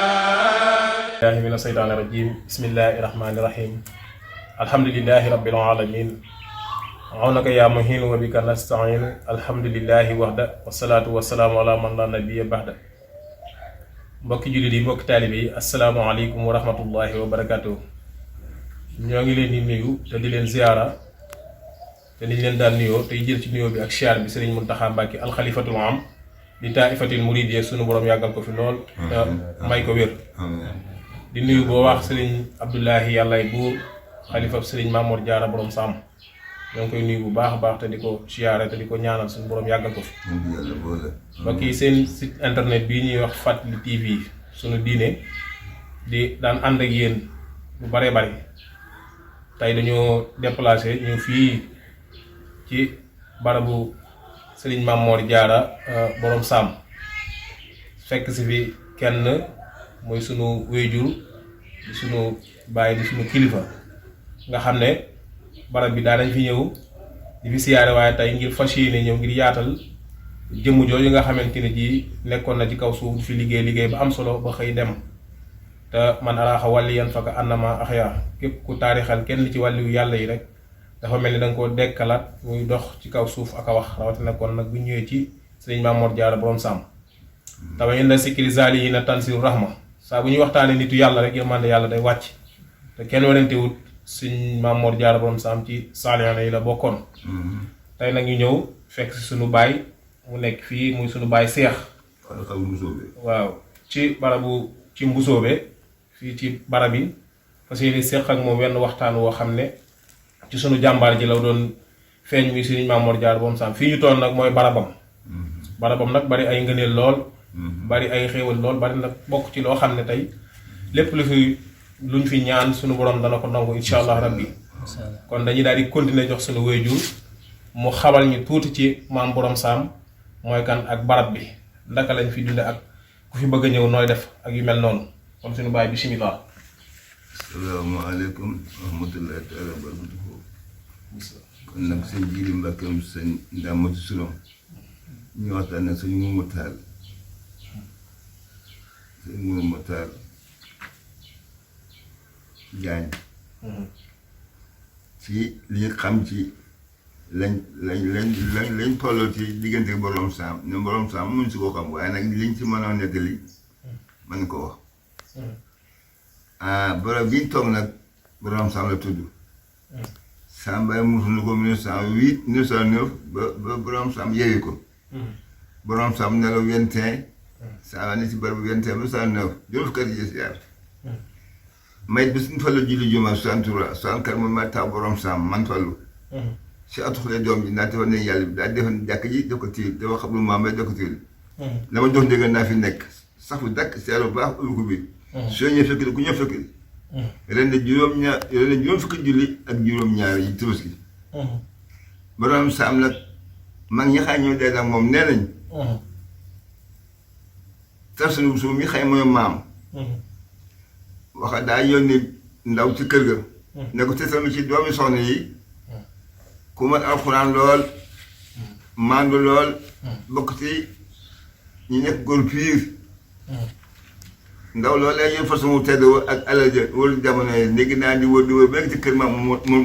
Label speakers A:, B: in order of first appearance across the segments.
A: billahi mina seytaani rajim bismillahi rahmaani rahim alhamdulillahi rabbil alamin awnaka yaa muhin wa bika nastain alhamdulillahi waxda wasalaatu wasalaamu ala man la nabiya baxda. mbokki jullit yi mbokki taalibe yi asalaamaaleykum wa rahmatullahi wa barakatuh. ñoo ngi leen di nuyu te di leen ziyaara te niñ leen daan nuyoo tey jël ci nuyoo bi ak siyaar bi Sëriñ Muntaxa Mbàkke alxalifatul am di taifatil muridiyya sunu borom yàggal ko fi lool te may ko wér. di nuyu boo wax Sëriñ Abdullahi yàllaay buur xalifab Sëriñ Mamoor Jaara borom sàmm ñoo ngi koy nuyu bu baax a baax te di ko siyaare te di ko ñaanal suñu borom yàggal ko fi. mbokk yi seen site internet bii ñuy wax Fàttali TV sunu diine di daan ànd ak yéen bu baree bari tey dañoo déplacé ñëw fii ci barabu Sëriñ Mamoor Jaara borom sàmm fekk si fi kenn mooy sunu wéyjur di sunu baay di sunu kilifa nga xam ne barab bi daanañ fi ñëw di fi siyaare waaye tey ngir fas yéene ñëw ngir yaatal jëmm jooju nga xamante ne ji nekkoon na ci kaw suuf di fi liggéey ba am solo ba xëy dem te man araaxa wàlli yan faka annama axya képp ku taarixal kenn ci wàlliwu yàlla yi rek dafa mel ni da nga koo dekkalaat muy dox ci kaw suuf ak a wax rawatina kon nag bu ñëwee ci Sëriñ Mamoor Jaara borom sàmm tawa inda sikri zaliina tanzilu rahma saa bu ñuy waxtaanee nitu yàlla rek yërmande yàlla day wàcc te kenn werante wut Sëriñ Mamoor Jaara borom sàmm ci saalihaana yi la bokkoon. tey nag ñu ñëw fekk si sunu baay mu nekk fii muy sunu baay seex waaw ci barabu ci Mbusoobe fii ci barab yi fas yéene seex ak moom wenn waxtaan woo xam ne ci sunu jàmbaar ji la doon feeñ muy Sëriñ Mamoor Jaara borom sàmm fii ñu toll nag mooy barabam nag bari ay ngëneel lool bari ay xéewal lool bari nag bokk ci loo xam ne tey lépp luñ fi ñaan sunu borom dana ko nangu insha allah rabbi. kon dañuy daal di continuer jox sunu wéyjur mu xamal ñu tuuti ci maam borom saam mooy kan ak barab bi ndaka lañ fi dunde ak ku fi bëgg a ñëw nooy def ak yu mel noonu kon sunu baay bismillah.
B: asalaamaaleykum wa rahmatullahi taala wa barakatuhu. kon nag sëñ Jiili Mbàkkeem sëñ Ndaamatu Sulom ñu waxtaan nag sëñ Mourou Matar sëñ Mourou Matar Jaañ ci li ñu xam ci lañ tolloo ci diggante borom saam ne borom saam mun si koo xam waaye nag liñ ci mënoon nettali mën ko wax. borom bi ñu toog nag borom saam la tudd. Samba musu na ko 1908 1909 ba borom saam yeewi ko. borom saam nelaw 21 saa ne si barabu 21 ba 1909 juróom fukki at yi siyaar may bis ñu fallu julli juma 63 64 moom ma taw borom saam man fallu si atuxulee doom ji ndaxte war nañ yàlla bi daal defoon jàkk ji def ko tiir dafa xam lu maam bay def ko tiir la ma jox ndégg naa fi nekk sax bu dakk seero baax ubbi ko bi soo ñëw fekk ku ñëw fekk ren de juróom fukki julli ak juróom-ñaar yi Tabaski borom saam nag mag ñi xay ñëw dee nag moom nee nañ tar sunu suuf mi xay mooy maam waxa daa yónni ndaw ci kër ga ne ko tesal mi ci doomi soxna yi ku mat alxuraan lool maandu lool bokk ci ñu nekk góor piir ndaw loolu lay yéen façon mu tedd ak alal ja wóolu jamono yi léegi naa di wër ba nekk ci kër maam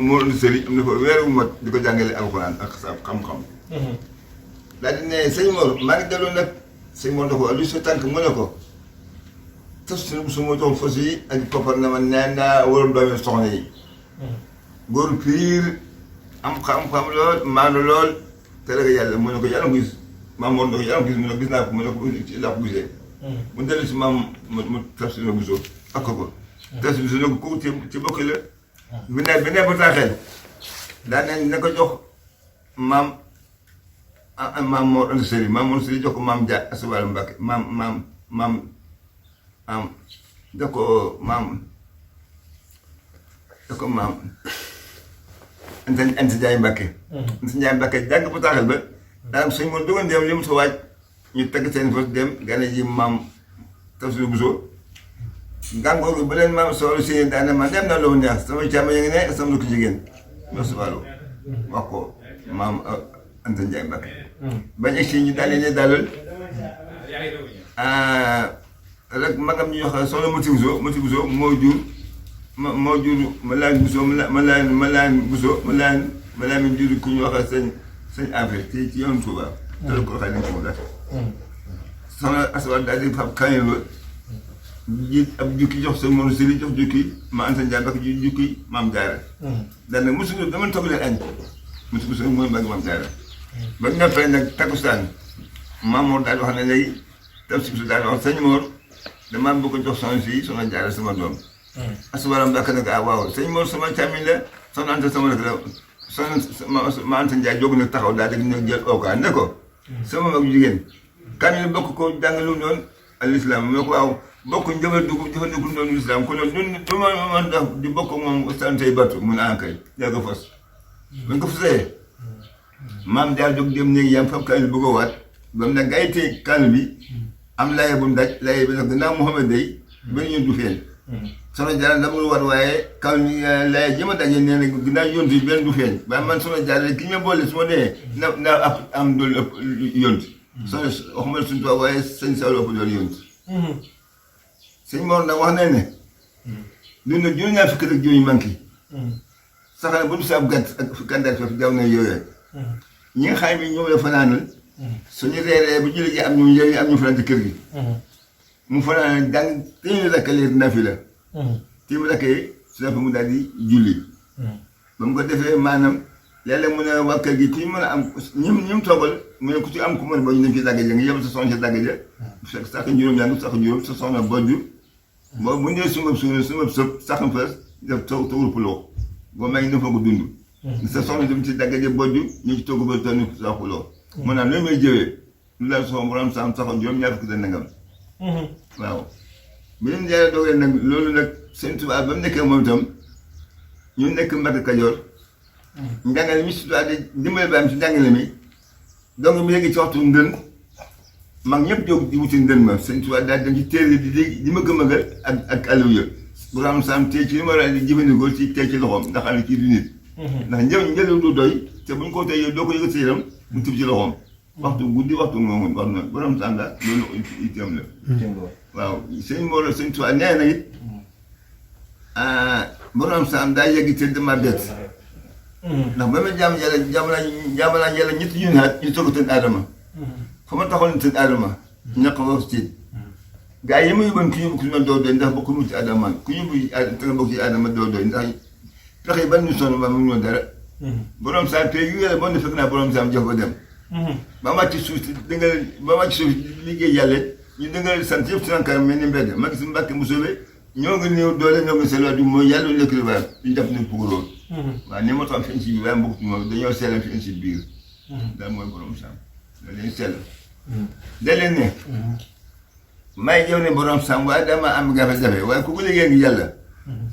B: moo indi sëriñ am na fa weer wu mat di ko jàngale alxuraan ak sa xam-xam daal di ne sëñ Mor maa ngi delloo nag sëñ Mor na ko lu sa tànk mu ne ko tas suñu su ma jox fas yi ak koppar na ma nee naa waroon doomi soxna yi góor piir am xam-xam lool maanu lool te rek yàlla mu ne ko yàlla gis maam moom ne ko yàlla gis mu ne gis naa ko mu ne ko ci laa ko gisee mu dellu si maam mu tas suñu gisoo ak ko tas suñu ko ci bokk la bi ne bataaxel daa ne ko jox maam Mor Anta Sali maam Mor Sali jox ko maam Dia Asubal Mbàkke maam da ko maam Anta Njaay Mbàkke Anta Njaay Mbàkke jàng bataaxel ba daanaka suñ moom dogoon dem li mu sa waaj ñu tagg seen fas dem gane ji maam Tafsir Bousso gàngoor bi ba leen maam soxla si daane man dem na loo neex sama càmm ya ngi ne sama lu ko jigéen loolu subalu wax ko maam Anta Ndiaye Mbacke bañ egsi ñu daal ne dalal rek magam ñu wax soxla Mati Bousso moo jur ma laan Bousso ma laan Bousso ma laan mi jur ku ñu wax sëñ Afé ci yoonu Touba te ko waxee nañ ko def soxna Aswad daal di fab kañe ba ji ab jukki jox sa mono sëriñ jox jukki ma Anta Ndiaye Mbacke ji jukki maam Jaara daal nag mosu dama toog leen añ Mati Bousso mooy mbagg maam Jaara ba ñu noppee nag takkusaan maam Mor daal wax ne léegi tam si bisu daal wax sëñ Mor damaa bëgg a jox soxna si soxna Jaara sama doom Aswad Mbacke nag waaw sëñ Mor sama càmmiñ la soxna Anta sama rek la soxna ma Anta Ndiaye jóg nag taxaw daal di ñëw jël ookaa ne ko sama mag jigéen kaamil bokk ko jàngalu noonu al islam moo ko waaw bokk jëfandiku noonu l'islam ko noonu ñun du ma mën def di bokk moom santey battu mun a kay yaa ko fas bañ ko fasee maam daal jóg dem néegi yam fab kaamil bëgg a waat ba mu ne gaa yi téye kaamil bi am laye bu mu daj laye bi nag gannaaw Mouhamed day benn yoon du feeñ soxna Jaara dama lu war waaye kaamil bi laye ji ma daje nee na gannaaw yonti benn du feeñ waaye man soxna Jaara ki ñu boole su ma nee na am doolu ëpp yonti soxna waxuma la suñu toog waaye sëñ Saalum ëpp doolu yonti sëñ Mor nag wax nañ ne dund na juróom-ñaar fukki ak juróom manqué sax na bu du sa ab gàtt ak fukki àndaat fekk jaw na yooyee ñi nga xam ne ñoom la fanaanal suñu reeree bu julli ji am ñu njëriñ am ñu fanaan ci kër gi mu fanaan daan téeméer rakkalee nafi la téeméer rakkee su nafi mu daal di julli ba mu ko defee maanaam léeg-léeg mu ne waa kër gi ku ñu mën a am ñi mu toogal mu ne ku ci am ku mën ba ñu dem ci dàgg ja nga yebal sa soxna ci dàgg ja fekk sax juróom yaa ngi sax juróom sa soxna bojju boo bu ñëwee sumab sëb saxam fas def togul puloo boo may na fa ko dund sa soxna dem ci dàgg ja bojju ñu ci togg ba tonni sa puloo mu naan loolu may jëwee lu daal soxna borom sax juróom ñaar fukki da nangam waaw bu ñu jaaree doogee nag loolu nag seen tubaab ba mu nekkee moom itam ñu nekk Mbacke Kajoor njàngale mi surtout di dimbale ba am ci njàngale mi donc mi léegi ci waxtu ndën mag ñëpp jóg di wuti ndën ma sëñ Tuubaa daal dem ci téere di ma gëm-agal ak alluwa ya bu am sam tey ci li ma di jëfandikoo ci tey ci loxoom ndax xam ne kii du nit ndax njël du doy te buñ ko tey yow doo ko yëgat sa yaram mu tib ci loxoom waxtu guddi waxtu ngoon wax na borom sànga loolu itam la waaw sëñ Mor sëñ Tuubaa nee na it borom sam daa yegg te dama bett ndax ba ma jaam naa yàlla ñetti junni at ñu soog a tëdd aadama fa ma taxoon tëdd aadama ñaq wax ci gaa yi ma yóbboon ku yóbbu ku ma doo doy ndax bokku mu ci aadama ku yóbbu te nga bokk ci aadama doo doy ndax pexe ban ñu sonn ba mu ñoo dara borom saam te yu yàlla bon ne fekk naa borom saam jox ba dem ba wàcc suuf da nga ba wàcc suuf liggéey yàlla ñu da nga sant yëpp si kanam mel ni mbedd ma gis Mbàkke mu soobee ñoo ngi néew doole ñoo ngi seen waat mooy yàlla lu nekk lu baax ñu def ne puguroon waaw ni ma tax fi ci biir waaye mbokk ci moom dañoo seelam fi ci biir daal mooy borom saam loolu lañu sell da leen ne may jëw ne borom saam waaye dama am jafe-jafe waaye ku ko liggéey ngi yàlla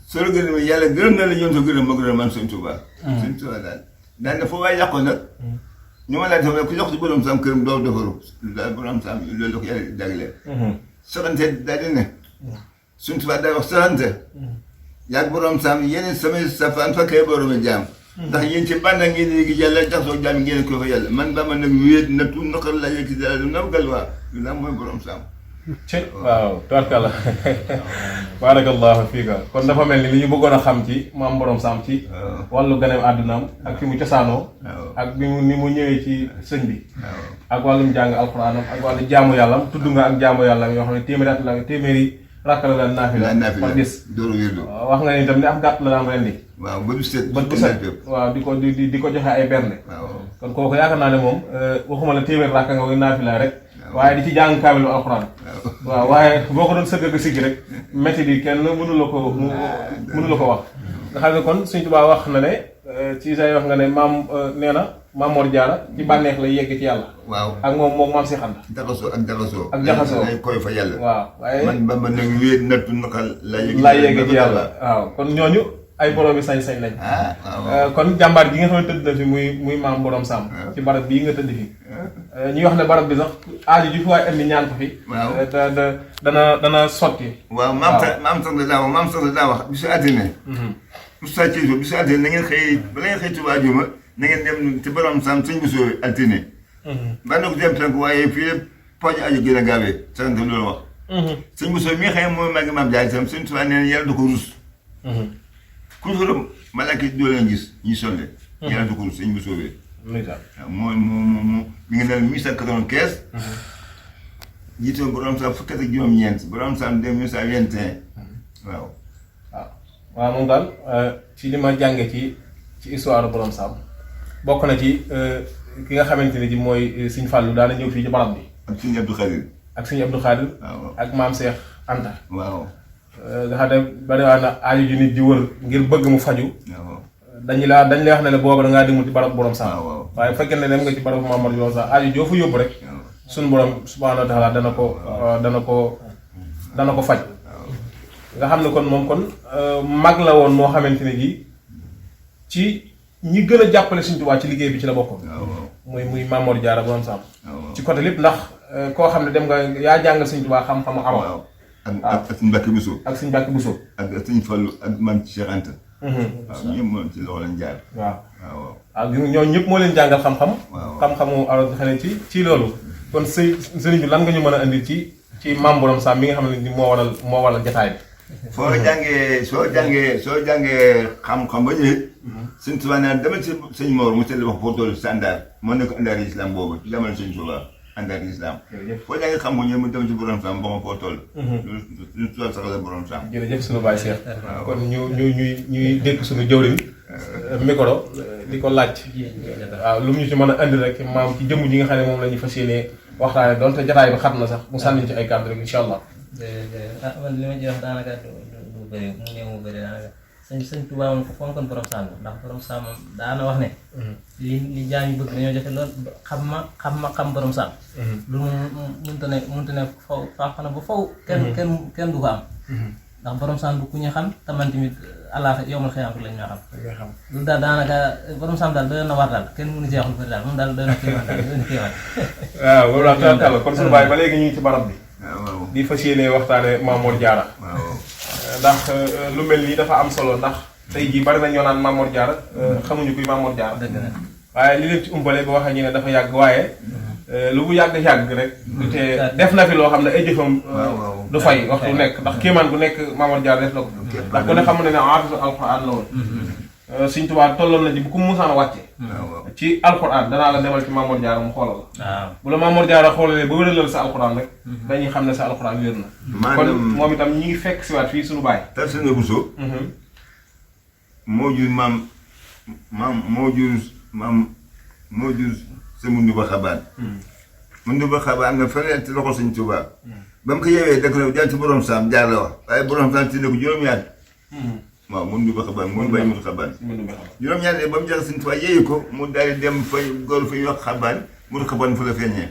B: soo la gërëm yàlla gërëm na la yoon soo gërëm ma gërëm man sëñ Tuubaa sëñ Tuubaa daal ne foo waaye yàqoon nag ñu ma laa def ku jox ci borom saam këram doo defaru daal borom saam loolu la ko yàlla jagleel soxante daal di ne suñ tubaab day wax soxante yaag borom saam yeneen samay safaan fakkee borom jaam ndax yéen ci bànda ngeen léegi yàlla jaxasoo jaam ngeen ko fa yàlla man ba ma nag wéet na tu naqar la yëg ci dara du nabgal waa lu naa mooy borom saam
A: waaw tubarkalla barakallahu fiika kon dafa mel ni li ñu bëggoon a xam ci maam borom saam ci wàllu ganeem àddunaam ak fi mu cosaanoo ak bi mu ni mu ñëwee ci sëñ bi ak wàllum jàng alxuraanam ak wàllu jaamu yàllam tudd nga ak jaamu yàllam yoo xam ne téeméeri at la téeméeri rakk la daan naafila par gis wax nga ni itam ne ab gàtt la daan rendi
B: waaw ba du set
A: waaw di ko joxe ay bernde kon kooku yaakaar naa ne moom waxuma la téeméeri rakk nga koy naafila rek waaye di ci jàng kaamilu alxuraan waaw waaye boo ko doon sëgg siggi rek métti di kenn mënu la ko wax nga xam ne kon Sëñ Tuubaa wax na ne ci say wax nga ne maam nee na Maam Mor Jaara ci bànneex lay yegg ci yàlla
B: waaw
A: ak moom maam si xanda
B: jaxasoo ay koy fa yàlla
A: waaw waaye
B: man ba ma nag wéet nattu naka
A: laa yegg ci yàlla waaw kon ñooñu ay borom yi sañ-sañ lañ. kon jàmbaar gi nga xam ne tëdd na fi muy maam borom Sam. ci barab bii nga tëdd fi. ñuy wax ne barab bi sax aaju ji fi waaye indi ñaan ko fi. dana sotti.
B: waaw maam sax daa wax bisu àddina. Oustaz Thierno bisu àddina na ngeen xëy bala ngeen xëy Tuubaa juma na ngeen dem ci borom Sam sëñ Bousso altine. ba na ko dem tànk waaye fii poñ aju gën a gaawee sant loolu wax. sëñ Bousso mi nga xam ne mooy màgg maam Jaara Sam sëñ Tuubaa nee na yàlla du ko rus. ku ñu malaaka yi doo leen gis ñuy sonde. yàlla du ko rus sëñ Bousso bi. waaw moo mi ngi dal 1895. jiite borom Sam fukki at ak juróom-ñeent borom Sam 1921 waaw.
A: waaw moom daal ci li ma jànge ci histoire borom Sam bokk na ci ki nga xamante ne ji mooy Sëñ Fallu daana ñëw fii ci barab bi.
B: ak Sëñ Abdou Khadir.
A: ak maam Cheikh Anta.
B: waaw.
A: nga xam ne bari waa na aaju ju nit ji wër ngir bëgg mu faju.
B: waaw.
A: dañ lay wax ne la booba da ngaa demul ci barab borom Sam.
B: waaw.
A: waaye bu fekkee ne dem nga ci barab Mamadou Lo sax aaju joo fa yóbbu rek. suñu borom subhaanahu wa taala dana ko faj. nga xam ne kon moom kon mag la woon moo xamante ne ji ci ñi gën a jàppale Sëñ Tuubaa ci liggéey bi ci la bokkoon. muy Mamor Diarra borom Sam. ci côté lépp ndax koo xam ne dem nga yaa jàngal Sëñ Tuubaa xam-xamu awa.
B: ak Sëñ Mbàkke Buso.
A: ak Sëñ Mbàkke Buso.
B: ak Sëñ Fallu ak man Cheikh Anta. waaw ñëpp moom ci loxo lañ jaar.
A: waaw ñooñu ñëpp moo leen jàngal xam-xam. xam-xamu awa xane ci loolu. kon sëriñ bi lan nga ñu mën a indi ci maam borom Sam mi nga xam ne ni moo waral jataay bi.
B: soo jàngee xam-xam ba ñëwee. Sëñ Tuubaa nee demal ci sëñ Mor mu tëdd wax foo toll si àndaar moo nekk àndaar islam boobu ci jamono Sëñ Tuubaa àndaar islam. foo jàngee xam ko ñëw mu dem ci borom Sam ba ma foo toll. lu toll sax la borom Sam.
A: jërëjëf suñu baay Cheikh. kon ñuy dékk suñu jëwriñ micro di ko laaj. waaw lu mu ñu ci mën a andi rek maam ci jëmm ji nga xam ne moom la ñu fas yéenee waxtaane donte jataay bi xat na sax mu sànni ci ay kàddu rek incha allah.
C: man li ma ci wax daanaka du bëri mu néew mu bëri daanaka sëñ Tuubaa moom ko fonkoon borom Sam ndax borom Sam moom daana wax ne li jaam yi bëgg dañoo jafe lool xam borom Sam lu mënta ne faw faaxana ba faw kenn du ko am ndax borom Sam du ku ñu xam te man tamit àllaaxe yomal xëyam lañ ñoo xam loolu daal daanaka borom Sam daal doyoon na war daal kenn mënu ci wax lu bëri daal moom daal doyoon na kéemaan
A: waaw loolu daal taala kon suñu baay ba léegi ñu ngi ci barab bi
B: waaw
A: di fas yéene waxtaane Mamor Diarra. ndax lu mel nii dafa am solo ndax tey jii bari na ñoo naan Mamor Diarra xamuñu kuy Mamor Diarra. waaye li leen ci umpale ba waxee ñu ne dafa yàgg waaye lu mu yàgg rek. du tee def na fi loo xam ne ay jëfam. du fay waxtu nekk ndax kéemaan bu nekk Mamor Diarra def na ko. ndax ku ne xam ne aafisu alxuraan la woon. Sëñ Tuubaa tolloon na ji bu ko musaan a wàcce ci alxuraan danaa la demal ci Mamor Diarra mu xoolal la. bu la Mamor Diarra xoolalee ba wéralal sa alxuraan rek. dañuy xam ne sa alxuraan wér na. kon moom itam ñi ngi fekk si waat fii suñu baay.
B: Tafsir Bousso. moo jur sa mundu ba xabaan. mundu ba xabaan nga feneen ci loxo Sëñ Tuubaa. ba mu ko yeewee dëkk la jàll ci borom Sam jaar la wax waaye borom Sam ci ne ko juróom-ñaar. waaw mundu ba xabaan mun bay mundu xabaan. juróom-ñaar ne ba mu jeex Sëñ Tuubaa yeeyu ko mu daal di dem fay góor fay wax xabaan mundu xabaan fa la feeñee.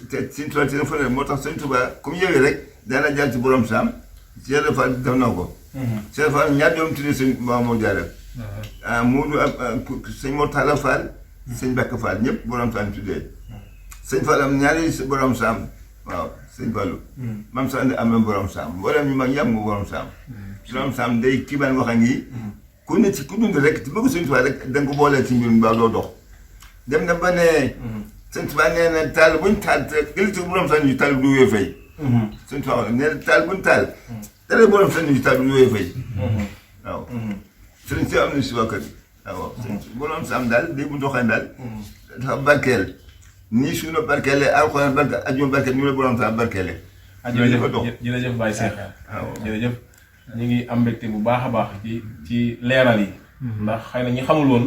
B: te Sëñ Tuubaa ci dafa ne moo tax Sëñ Tuubaa comme yeewee rek daana jàll ci borom Sam Cheikh Fall def na ko. Cheikh Fall ñaar doom tuddee sëñ Mamor Diarra. Moodu sëñ Mortala Fall. sëñ Mbàkke Fall ñëpp borom Sam tuddee. sëñ Fall am ñaari borom Sam waaw sëñ Fallu. mam sa andi am na borom Sam mboolem ñu mag yàmm nga borom Sam. borom Sam day kii baan wax a ngi ku ne ci ku dund rek ci bëgg Sëñ Tuubaa rek da nga ko boolee ci mbirum ba doo dox. dem na ba ne. Sëñ Tuubaa nee na taal buñ taal te gëliti borom Sam ñu taal du wee fay. Sëñ Tuubaa wax nee na taal buñ taal. tere borom Sam ñu taal du wee fay. waaw. sëriñ si am na si waa kër waaw borom Sam daal day bu doxee daal. dafa barkeel. nii suuna barkeele alxuraan barke ajuma barkeel ñu la borom Sam barkeele.
A: jërëjëf Baye Cheikh. waaw jërëjëf ñu ngi am mbégte bu baax a baax ci leeral yi. ndax xëy na ñi xamul woon.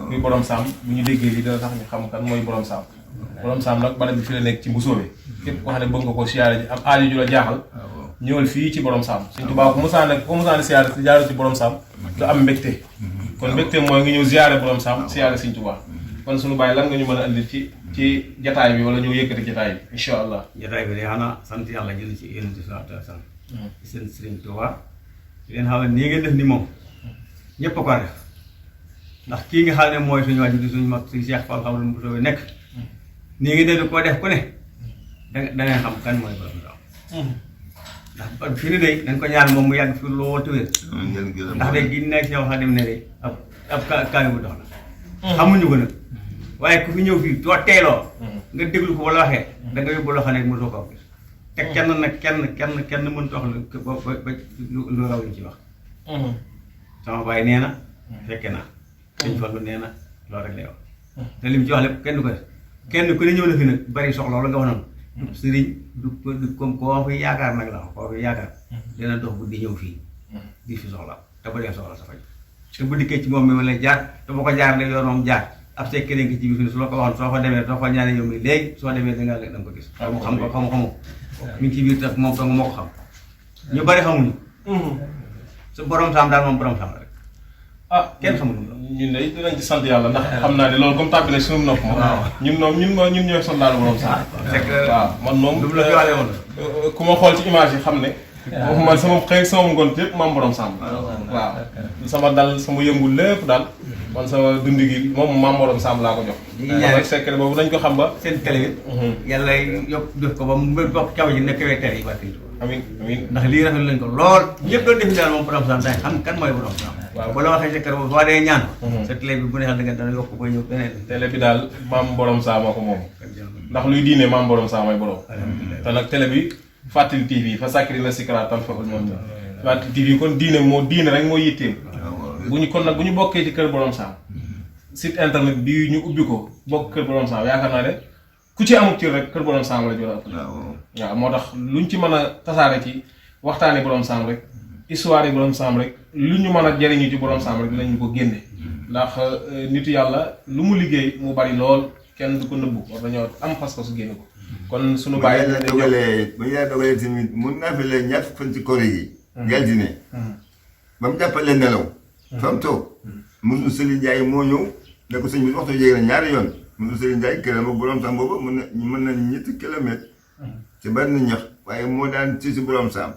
A: muy borom Sam bu ñu déggee lii dana tax ñu xam kan mooy borom Sam. borom Sam nag barab bi fi la nekk ci Mbusoobe. képp koo xam ne bëgg nga ko siyaare ji am aajo ju la jaaxal. ñëwal fii ci borom Sam Sëñ Tuubaa ku musaan siyaare si jaaru ci borom Sam du am mbégte. kon mbégte mooy nga ñëw siyaare borom Sam siyaare Sëñ Tuubaa. kon suñu bàyyi lan nga ñu mën a andi ci jataay bi wala ñu yëkkati jataay bi incha allah.
D: jataay bi de xanaa sant yàlla jël ci yonent bi sallallahu alayhi wa sallam. ci seen Sëriñ Tuubaa di leen xam ne nii ngeen def ni moom ñëpp a ko def ndax kii nga xam ne mooy suñu waajur di suñu mag suñu Cheikh Fall xam lu mu nekk nii ngi dee koo def ku ne da ngay xam kan mooy borom Saam ndax fi ni day dañ ko ñaan moom mu yàgg fi lool te wér ndax de gi nekk si yow xam dem ne de ab kaani bu dox la xamuñu ko nag waaye ku fi ñëw fii doo teeloo nga déglu ko wala waxee da nga yóbbu loo xam ne mosoo ko gis te kenn nag kenn mënut a wax ba lu raw li ci wax sama baay nee na fekke naa sëñ Fallu nee na loolu rek lay wax te lim ci wax lépp kenn du ko def kenn ku ne ñëw na fi nag bari soxla wala nga wax noonu sëriñ du comme koo fi yaakaar nag la koo fi yaakaar dina dox bu di ñëw fii di fi soxla te ba dee soxla sa faj te bu dikkee ci moom mi ma lay jaar te boo ko jaar de yoon moom jaar ab see keneen ki ci biir su la ko waxoon soo fa demee soo fa ñaanee yow mi léegi soo demee da nga ko gis xam ko xamu mi ngi ci biir tax moom dong moo ko xam ñu bari xamuñu su borom saam daal moom borom saam la rek kenn xamuñu
A: ñun de dinañ ci sant yàlla ndax xam naa ne loolu comme tàbbi na suñu nopp moom ñun ñooy soldaal borom saam waaw man moom ku ma xool ci image yi xam ne man sama xëy sama ngoon yëpp maam borom saam waaw sama dal sama yëngu lépp daal man sama dund gi moom maam borom saam laa ko jox rek secret boobu dañ ko xam ba
D: seen télé bi yàlla yokk def ko ba mu bokk kaw ji nekk wee télé yi barke
A: amiin amiin
D: ndax lii rafetlu lañ ko lool ñëpp doon def daal moom borom saam day xam kan mooy borom saam waaw bu la waxee secret boobu soo dee ñaan sa télé bi bu neexal da nga dana yokk ba ñëw beneen
A: télé bi daal maam borom saam moo ko moom ndax luy diine maam borom saam mooy borom te nag télé bi Fàttali TV fa sàkkri na sikra tan fa moom Fàttali TV kon diine rek moo yitteem bu ñu bokkee ci kër borom saam site internet bi ñu ubbi ko bokk kër borom saam yaakaar naa ne ku ci amul cër rek kër borom saam la jor waaw moo tax luñ ci mën a tasaare ci waxtaani borom saam rek histoire yi borom saam rek lu ñu mën a jëriñu ci borom saam rek dinañu ko génne ndax nitu yàlla lu mu liggéey mu bari lool kenn du ko nëbbu war dañoo am pas-pasu génne ko kon suñu bàyyi
B: bu ñu la dogalee tamit mun naa fi leen ñaar fan ci kore yi altine ba mu jàppalee nelaw fa mu toog Moussa Serigne Ndiaye moo ñëw ne ko sëñ bi waxtu jege na ñaari yoon Moussa Serigne Ndiaye këram ak borom saam boobu mën na ñetti kilomètre ci bari na ñax waaye moo daan si borom saam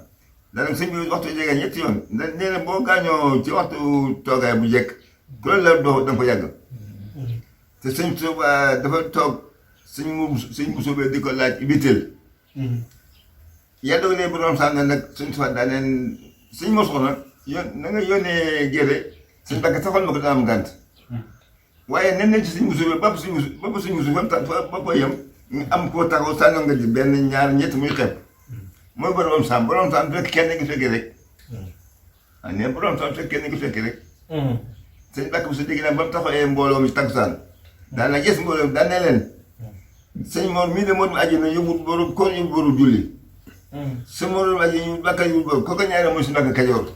B: daanaka sëñ bi waxtu jege ñetti yoon ndax nee na boo gaañoo ci waxtu toogaay bu jekk ku la doo da nga ko yàgg te sëñ Tuuba dafa toog sëñ bu soobee di ko laaj ibiteel yàlla dogalee borom saam ne nag suñ tubaab daa neen sëñ mosoo nag na nga yónnee gerte suñ bakk saxal ma ko dana am gànt waaye nen nañ ci sëñ bu soobee ba suñ bu soobee ba ko yem nga am koo taxaw sànni nga ji benn ñaar ñett muy xeeb mooy borom saam fekk kenn ngi fekkee rek nee borom saam fekk kenn ngi fekkee rek sëñ bakk bu sa dégg naa ba mu taxawee mbooloo mi takkusaan daan na gis mbooloo mi daan ne leen sëñ Mor mii de Mor aji na yóbbu boru koor yóbbu boru julli sa Mor aji ñu Mbàkke yóbbu boru kooku ñaare mooy si Mbàkke Kajoor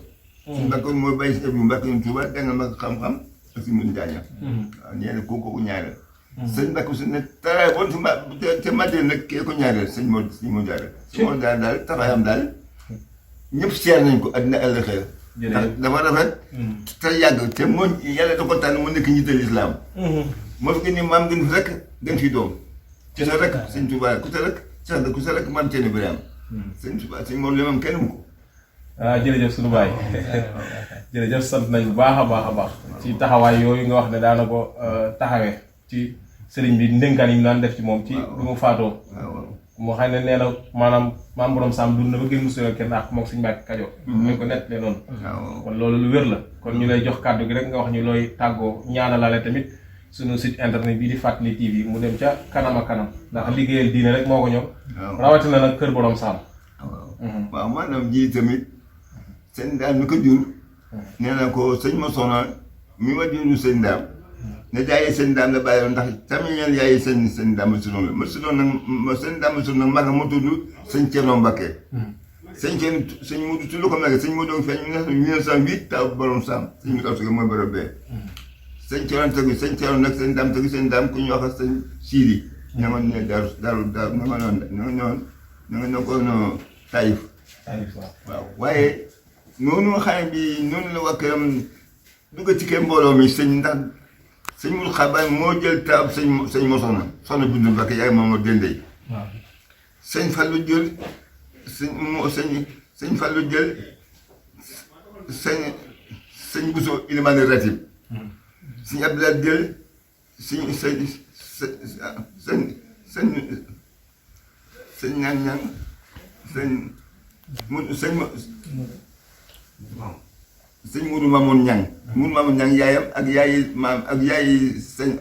B: si Mbàkke mooy bàyyi si ëpp yu Mbàkke yu Tuuba da nga mag xam-xam ak si mun jaaña waaw ñeene kooku ñaareel sëñ Mbàkke si ne taraay boon te Madina nag kee ko ñaareel sëñ Mor jaareel si Mor daal taxaayam daal ñëpp seer nañ ko addina àll xeer ndax dafa rafet te yàgg te moo yàlla da ko tànn mu nekk njiital islaam moo fi gën ni maam gën fi rek gën fi doom ku sa rek sëñ Tuuba ku sa rek sax ku sa rek maam Ceerno Birahim sëñ Tuuba sëñ Mor limam kenn mu ko
A: jërëjëf suñu baay jërëjëf sant nañ bu baax a baax ci taxawaay yooyu nga wax ne daana ko taxawee ci sëriñ bi ndénkaan yi mu daan def ci moom ci bi mu faatoo moo xam ne nee na maanaam maam borom saam dund na ba gën musul kenn ak moom suñu Mbàkke Kajoor ñu ko nettalee noonu kon loolu lu wér la kon ñu lay jox kàddu gi rek nga wax ñu looy tàggoo ñaanalaale tamit suñu site internet bii di Fàttali TV mu dem ca kanam ak kanam ndax liggéeyal diine rek moo ko ñëw rawatina nag kër borom saam
B: waaw maanaam ji tamit sëñ daam mi ko jur nee na ko sëñ ma soxna mi ma juru sëñ daam ne jaayee sëñ daam la bàyyi ndax camiñeel yaayee sëñ daam ma sunoon la ma sunoon nag sëñ daam ma sunoon nag maga ma tudd sëñ Ceerno Mbàkke sëñ Mudu tudd ko mege sëñ Mudu feeñ 1908 taw borom saam sëñ mi kaw suga mooy borom bee sëñ Ceerno tegu sëñ Ceerno nag sëñ daam ku ñu wax sëñ Siidi ña nga ne daaru na nga noon ko Taïf waaw waaye noonu xale bi noonu la waa këram dugg ci kër mbooloo mi sëñ ndax sëñ mul xabaar moo jël taab sëñ mosoona soxna bindu Mbàkke yaay moom dendey sëñ Fallu jël sëñ Fallu jël sëñ sëñ Bousso Ilimane Ratib sëñ Abdoulaye jël sëñ ñang sëñ Mourou Mamoun Ñang Mourou Mamoun Ñang yaayam ak yaayi maam ak yaayi sëñ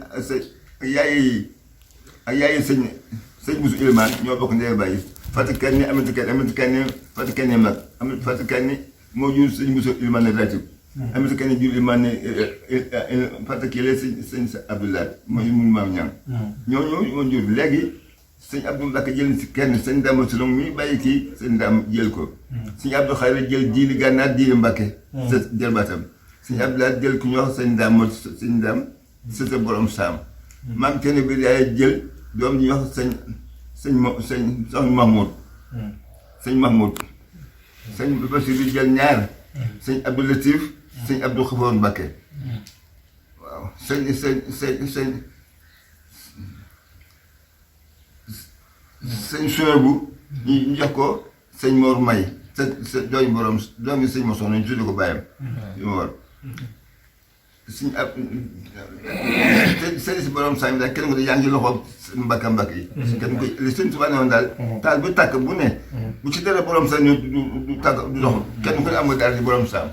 B: sëñ Bousso Ilimane ñoo bokk ndey bàyyi Fatou Kane Amady Kane Fatou Kane mag Fatou Kane moo jur sëñ Bousso Ilimane Ratib Amady Kane jur Ilimane Fatou Kelle sëñ Abdoulaye mooy Mourou Mamoun Ñang ñooñu moo jur léegi sëñ Abdou Mbacke jël si kenn sëñ Dame Solong mi bàyyi kii sëñ Dame jël ko sëñ Abdou Xayra jël jiili gànnaar jiili Mbacke sa jël baatam sëñ Abdoulaye jël ku ñu wax sëñ Dame sa borom saam maam kenn bi yaay jël doom ñu wax sëñ Mahmoud sëñ Bachir bi jël ñaar sëñ Abdou Latif sëñ Abdou Xafoor Mbacke waaw sëñ Souleybou ñu jox ko sëñ Mor May sa doomi sëñ Mor Soxna ñu tudde ko bàyyam yu ma war sëñ si borom saam daal kenn ko yaa ngi loxo mbakka yi kenn ko li sëñ Tuubaa ne woon daal taal bu tàkk bu ne bu ci dara borom saam ñu du tàkk du dox kenn ko ne am nga dara ci borom saam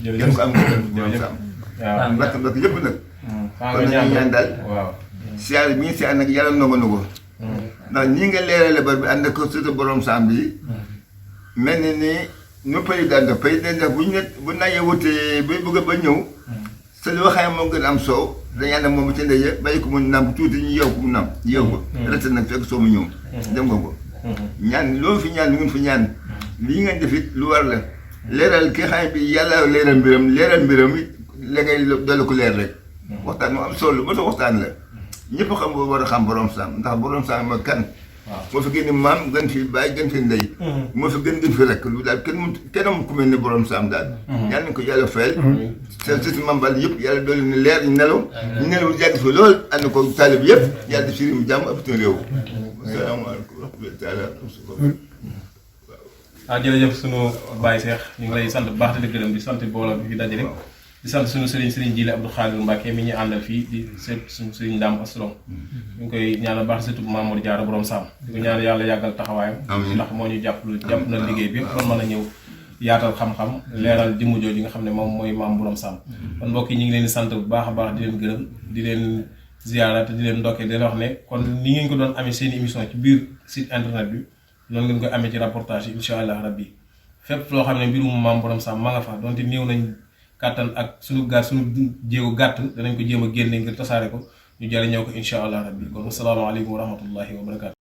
B: kenn ko am nga dara ci borom saam mbakk yëpp nag kon nañu ñaan daal siyaar bi ñu siyaar nag yàlla nangu na ko ndax ñii nga leerale bar bi ànd ak surtout borom saam bi mel ni ni ñu président def bu ñu ne bu nañee wutee bay bëgg ba ñëw sa li waxee moo gën am soow dañu ànd ak moom ci ndaje bàyyi ko mu nàmp tuuti ñu yeew ko mu nàmp yeew ko rete nag fekk soo mu ñëw dem nga ko ñaan loolu fi ñaan lu ngeen fi ñaan lii ngeen def it lu war la leeral ki xam bi yàlla leeral mbiram it la ngay dolli ko leer rek waxtaan mu am solo ba sa waxtaan la ñëpp xam boo war a xam borom saam ndax borom saam ma kan moo fi gën maam gën fi bàyyi gën fi ndey moo fi gën fi rek lu daal kenn am ku mel ne borom saam daal yal na ko yàlla fayal seen sëti mambal yëpp yàlla doole ni leer ñu nelaw yàgg fi lool ànd ko taalib yëpp yàlla def si réew mi jàmm ëpp na réew asalaamaaleykum wa rahmatullahi taala
A: jërëjëf sunu Baye Cheikh ñu ngi lay sant bu baax di gërëm di sant booloo bi fi daje rek di sant suñu sëriñ Jili Abdou Khadir Mbacke mi ñu àndal fii di seet suñu sëriñ Dame Assolong ñu ngi koy ñaanal baax surtout Mamour Diarra borom Sam di ko ñaan yàlla yàggal taxawaayam ndax moo ñu jàpp na liggéey bi kon mën a ñëw yaatal xam-xam leeral jëmm jooju nga xam ne moom mooy maam borom Sam kon mbokk yi ñu ngi leen di sant bu baax a baax di leen gërëm di leen ziyaara te di leen ndokkee di leen wax ne kon ni ngeen ko doon amee seen émission ci biir site internet bi noonu ngeen koy amee ci reportage yi incha allah rabbi fépp loo xam ne mbirum maam borom Sam ma nga fa donte néew nañ kàttan ak suñu jéego gàtt danañ ko jéem a génne ngir tasaare ko ñu jëriñoo ko incha allah rabbi kon asalaamaaleykum wa rahmatullahi wa barakaatu.